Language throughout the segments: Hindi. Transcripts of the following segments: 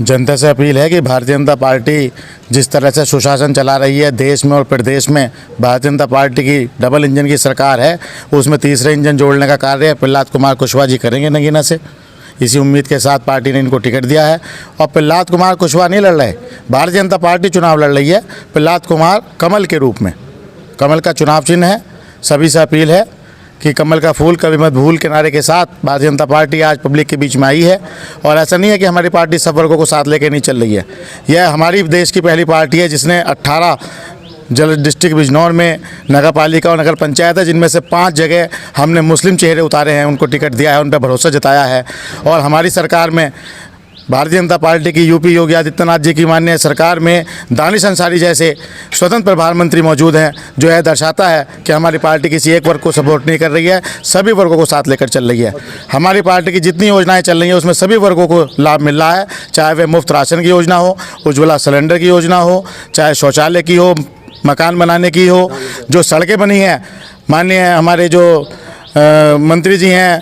जनता से अपील है कि भारतीय जनता पार्टी जिस तरह से सुशासन चला रही है देश में और प्रदेश में, भारतीय जनता पार्टी की डबल इंजन की सरकार है, उसमें तीसरे इंजन जोड़ने का कार्य प्रहलाद कुमार कुशवाहा जी करेंगे नगीना से। इसी उम्मीद के साथ पार्टी ने इनको टिकट दिया है। और प्रहलाद कुमार कुशवाहा नहीं लड़ रहे, भारतीय जनता पार्टी चुनाव लड़ रही है। प्रहलाद कुमार कमल के रूप में, कमल का चुनाव चिन्ह है। सभी से अपील है कि कमल का फूल कभी मत भूल के नारे के साथ भारतीय जनता पार्टी आज पब्लिक के बीच में आई है। और ऐसा नहीं है कि हमारी पार्टी सब वर्गों को साथ लेके नहीं चल रही है। यह हमारी देश की पहली पार्टी है जिसने 18 डिस्ट्रिक्ट बिजनौर में नगर पालिका और नगर पंचायत है, जिनमें से 5 जगह हमने मुस्लिम चेहरे उतारे हैं, उनको टिकट दिया है, उन पर भरोसा जताया है। और हमारी सरकार में भारतीय जनता पार्टी की यूपी योगी आदित्यनाथ जी की माननीय सरकार में दानिश अंसारी जैसे स्वतंत्र प्रधानमंत्री मौजूद हैं, जो यह दर्शाता है कि हमारी पार्टी किसी एक वर्ग को सपोर्ट नहीं कर रही है, सभी वर्गों को साथ लेकर चल रही है। हमारी पार्टी की जितनी योजनाएं चल रही हैं उसमें सभी वर्गों को लाभ मिल रहा है, चाहे वह मुफ्त राशन की योजना हो, उज्ज्वला सिलेंडर की योजना हो, चाहे शौचालय की हो, मकान बनाने की हो, जो सड़कें बनी हैं। माननीय हमारे जो मंत्री जी हैं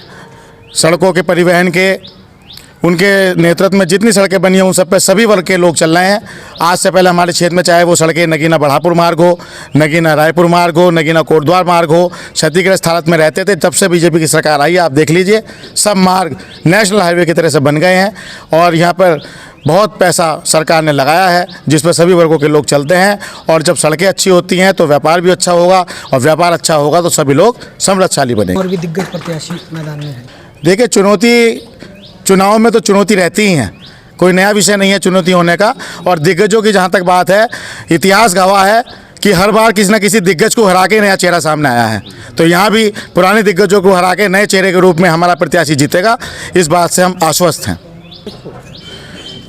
सड़कों के परिवहन के, उनके नेतृत्व में जितनी सड़कें बनी हैं उन सब पे सभी वर्ग के लोग चल रहे हैं। आज से पहले हमारे क्षेत्र में चाहे वो सड़कें नगीना बढ़ापुर मार्ग हो, नगीना रायपुर मार्ग हो, नगीना कोटद्वार मार्ग हो, क्षतिग्रस्त हालत में रहते थे। जब से बीजेपी की सरकार आई है आप देख लीजिए, सब मार्ग नेशनल हाईवे की तरह से बन गए हैं। और यहाँ पर बहुत पैसा सरकार ने लगाया है जिस पर सभी वर्गों के लोग चलते हैं। और जब सड़कें अच्छी होती हैं तो व्यापार भी अच्छा होगा, और व्यापार अच्छा होगा तो सभी लोग समृद्धशाली बनेंगे। और भी दिग्गज प्रत्याशी मैदान में हैं। देखिए, चुनाव में तो चुनौती रहती ही है, कोई नया विषय नहीं है चुनौती होने का। और दिग्गजों की जहाँ तक बात है, इतिहास गवाह है कि हर बार किसी न किसी दिग्गज को हरा के नया चेहरा सामने आया है। तो यहाँ भी पुराने दिग्गजों को हरा के नए चेहरे के रूप में हमारा प्रत्याशी जीतेगा, इस बात से हम आश्वस्त हैं।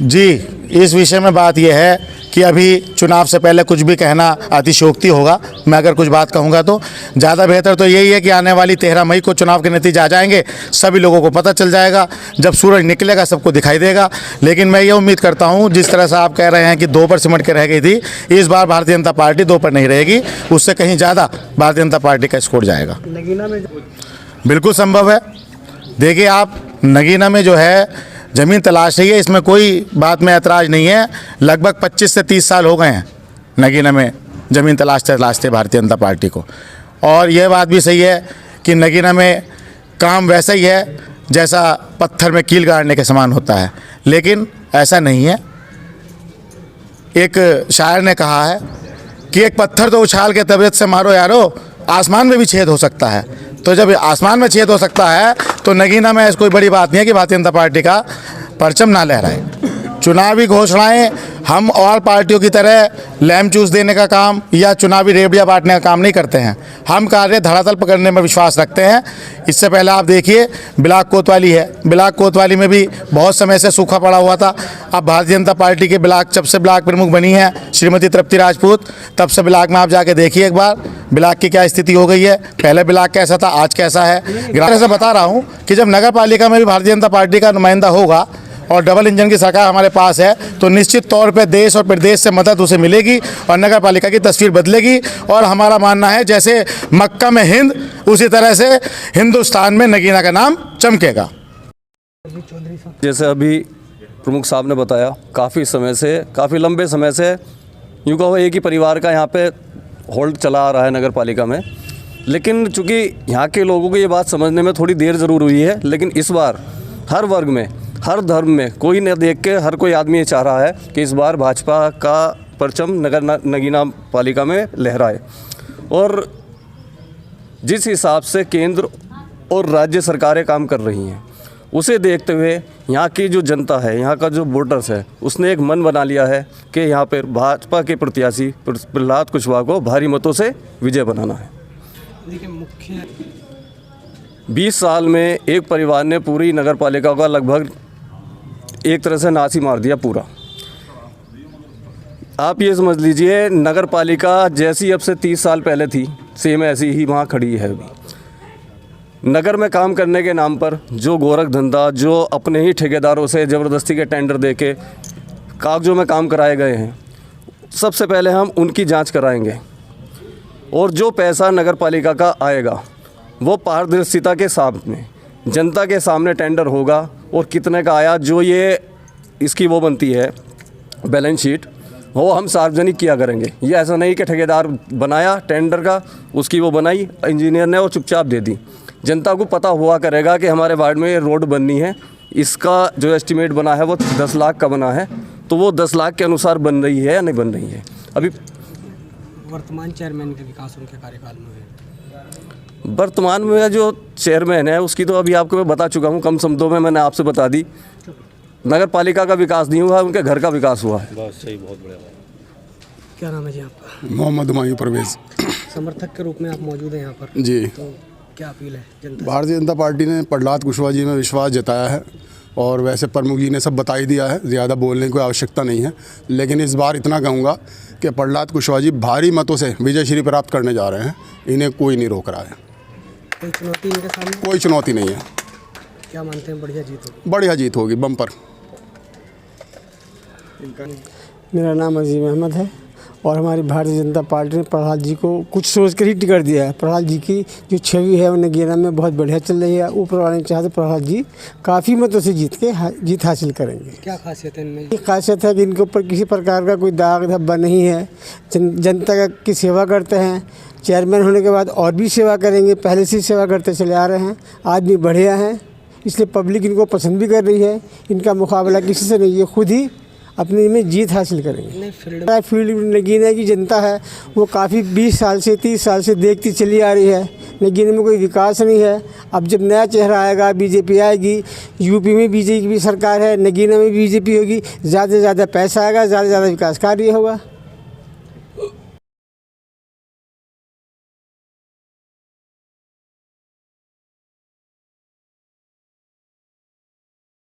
जी, इस विषय में बात यह है कि अभी चुनाव से पहले कुछ भी कहना अतिशयोक्ति होगा। मैं अगर कुछ बात कहूँगा तो ज़्यादा बेहतर तो यही है कि आने वाली 13 मई को चुनाव के नतीजे आ जाएंगे, सभी लोगों को पता चल जाएगा। जब सूरज निकलेगा सबको दिखाई देगा। लेकिन मैं ये उम्मीद करता हूँ, जिस तरह से आप कह रहे हैं कि 2 पर सिमट के रह गई थी, इस बार भारतीय जनता पार्टी 2 पर नहीं रहेगी, उससे कहीं ज़्यादा भारतीय जनता पार्टी का स्कोर जाएगा। नगीना में बिल्कुल संभव है। देखिए, आप नगीना में जो है ज़मीन तलाश रही है, इसमें कोई बात में ऐतराज़ नहीं है। लगभग 25 से 30 साल हो गए हैं नगीना में ज़मीन तलाशते भारतीय जनता पार्टी को। और यह बात भी सही है कि नगीना में काम वैसा ही है जैसा पत्थर में कील गाड़ने के समान होता है, लेकिन ऐसा नहीं है। एक शायर ने कहा है कि एक पत्थर तो उछाल के तबीयत से मारो यारो, आसमान में भी छेद हो सकता है। तो जब आसमान में छेद हो सकता है तो नगीना में ऐसी कोई बड़ी बात नहीं है कि भारतीय जनता पार्टी का परचम ना लहराए। चुनावी घोषणाएं हम और पार्टियों की तरह लैम चूस देने का काम या चुनावी रेवड़ियाँ बांटने का काम नहीं करते हैं। हम कार्य धरातल पकड़ने में विश्वास रखते हैं। इससे पहले आप देखिए, ब्लाक कोतवाली है, ब्लाक कोतवाली में भी बहुत समय से सूखा पड़ा हुआ था। अब भारतीय जनता पार्टी के ब्लाक, जब से ब्लाक प्रमुख बनी है श्रीमती तृप्ति राजपूत, तब से ब्लाक में आप जाके देखिए एक बार ब्लाक की क्या स्थिति हो गई है। पहले ब्लाक कैसा था, आज कैसा है। ग्रामीण से बता रहा हूँ कि जब नगर पालिका में भी भारतीय जनता पार्टी का नुमाइंदा होगा और डबल इंजन की सरकार हमारे पास है, तो निश्चित तौर पे देश और प्रदेश से मदद उसे मिलेगी और नगर पालिका की तस्वीर बदलेगी। और हमारा मानना है जैसे मक्का में हिंद, उसी तरह से हिंदुस्तान में नगीना का नाम चमकेगा। जैसे अभी प्रमुख साहब ने बताया, काफ़ी लंबे समय से यूँ कहो एक ही परिवार का यहाँ पे होल्ड चला आ रहा है नगर पालिका में। लेकिन चूँकि यहाँ के लोगों को ये बात समझने में थोड़ी देर ज़रूर हुई है, लेकिन इस बार हर वर्ग में, हर धर्म में कोई न देख के हर कोई आदमी ये चाह रहा है कि इस बार भाजपा का परचम नगीना पालिका में लहराए। और जिस हिसाब से केंद्र और राज्य सरकारें काम कर रही हैं, उसे देखते हुए यहाँ की जो जनता है, यहाँ का जो वोटर्स है, उसने एक मन बना लिया है कि यहाँ पर भाजपा के प्रत्याशी प्रहलाद कुशवाहा को भारी मतों से विजय बनाना है। देखिए, मुख्य 20 साल में एक परिवार ने पूरी नगर पालिका का लगभग एक तरह से नाश ही मार दिया पूरा। आप ये समझ लीजिए, नगर पालिका जैसी अब से 30 साल पहले थी, सेम ऐसी ही वहाँ खड़ी है अभी। नगर में काम करने के नाम पर जो गोरख धंधा, जो अपने ही ठेकेदारों से ज़बरदस्ती के टेंडर देके कागजों में काम कराए गए हैं, सबसे पहले हम उनकी जांच कराएंगे। और जो पैसा नगर पालिका का आएगा वो पारदर्शिता के सामने, जनता के सामने टेंडर होगा और कितने का आया। जो ये इसकी वो बनती है बैलेंस शीट, वो हम सार्वजनिक किया करेंगे। ये ऐसा नहीं कि ठेकेदार बनाया टेंडर का, उसकी वो बनाई इंजीनियर ने और चुपचाप दे दी। जनता को पता हुआ करेगा कि हमारे वार्ड में ये रोड बननी है, इसका जो एस्टीमेट बना है वो 10 लाख का बना है, तो वो 10 लाख के अनुसार बन रही है या नहीं बन रही है। अभी वर्तमान चेयरमैन के विकास उनके कार्यकाल में हुए। वर्तमान में जो चेयरमैन है उसकी तो अभी आपको मैं बता चुका हूँ, कम शब्दों में मैंने आपसे बता दी। नगर पालिका का विकास नहीं हुआ, उनके घर का विकास हुआ है। बहुत सही, बहुत बढ़िया। क्या नाम है जी आपका? मोहम्मद हुमायूं परवेज़ समर्थक के रूप में आप मौजूद हैं यहाँ पर, जी। तो क्या अपील है जनता? भारतीय जनता पार्टी ने प्रहलाद कुशवाहा जी में विश्वास जताया है और वैसे प्रमुख जी ने सब बता ही दिया है, ज़्यादा बोलने की कोई आवश्यकता नहीं है। लेकिन इस बार इतना कहूँगा कि प्रहलाद कुशवाहा जी भारी मतों से विजय श्री प्राप्त करने जा रहे हैं, इन्हें कोई नहीं रोक रहा है। कोई चुनौती इनके सामने? कोई चुनौती नहीं है, क्या मानते हैं बढ़िया जीत होगी? बढ़िया जीत होगी, बम्पर। मेरा नाम अजीम अहमद है और हमारी भारतीय जनता पार्टी ने प्रहलाद जी को कुछ सोच कर ही टिकट दिया है। प्रहलाद जी की जो छवि है वो नगीना में बहुत बढ़िया चल रही है। ऊपर वाले चाहते प्रहलाद जी काफ़ी मतों से जीत हासिल करेंगे। क्या खासियत है इनमें? ये खासियत है कि इनके ऊपर किसी प्रकार का कोई दाग धब्बा नहीं है। जनता की सेवा करते हैं, चेयरमैन होने के बाद और भी सेवा करेंगे, पहले से ही सेवा करते चले आ रहे हैं। आदमी बढ़िया हैं, इसलिए पब्लिक इनको पसंद भी कर रही है। इनका मुकाबला किसी से नहीं है, खुद ही अपने में जीत हासिल करेंगे। फील्ड नगीना की जनता है वो काफ़ी 20 साल से 30 साल से देखती चली आ रही है। नगीना में कोई विकास नहीं है। अब जब नया चेहरा आएगा, बीजेपी आएगी, यूपी में बीजेपी की सरकार है, नगीना में बीजेपी होगी, ज़्यादा से ज़्यादा पैसा आएगा, ज़्यादा से ज़्यादा विकास कार्य होगा।